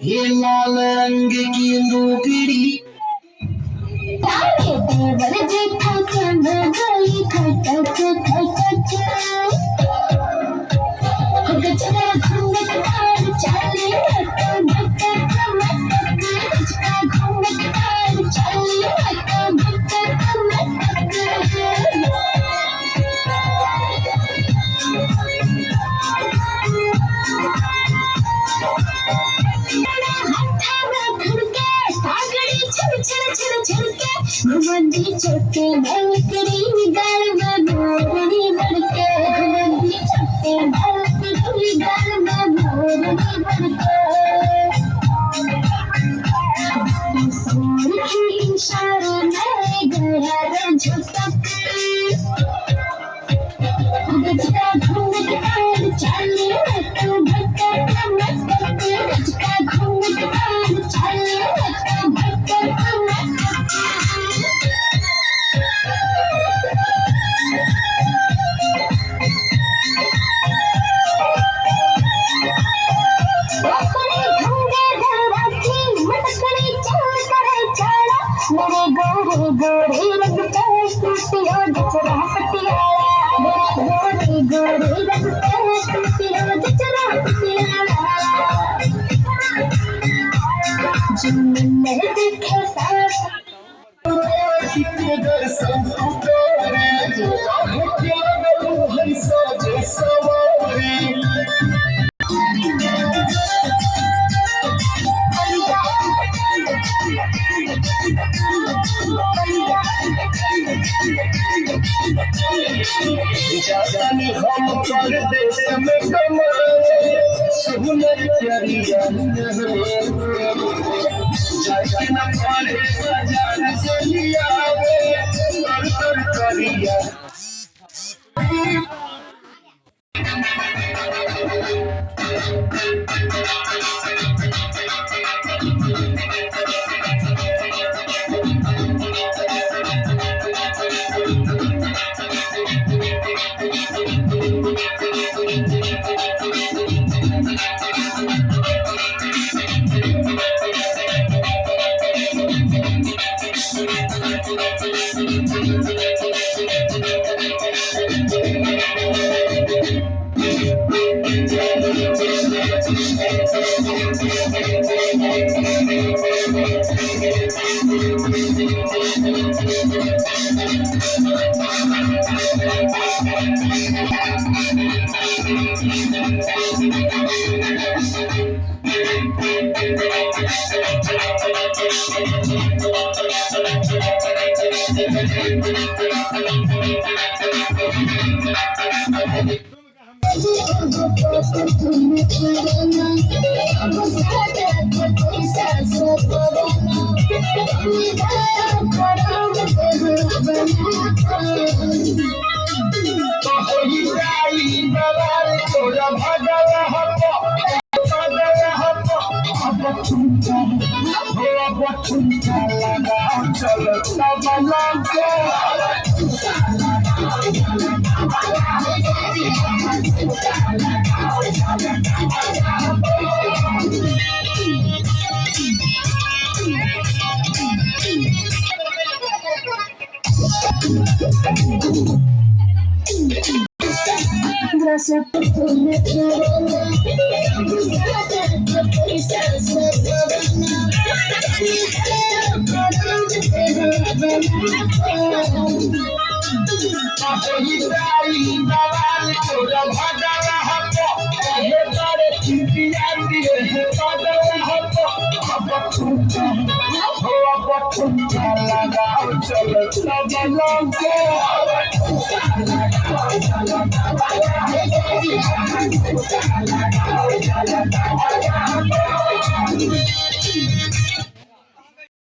हिलालंग की लुगड़ी देवर जेठा चल गई खटक खटक गजरा घूंघट तार चाले मटक मटक गजरा घूंघट तार चाले मटक घुमंदी छोटे मलकड़ी गाल में मोरनी बड़के घुमंदी छोटे मलकड़ी गाल में मोरनी बड़के सोर की इशारे में गया रे झटक गजरा घूंघट तार चाले मटक गजरा घूंघट तार चाले मटक मेरे गोरे गोरे रंग पे सूटियों जचरा पटियाला मेरे गोरे गोरे रंग पे सूटियों जचरा पटियाला जिन्ने देखे सास जानी हम कर देश में कमाए सुनर चरिया जाके न पाले सजान चलिया कर कर करिया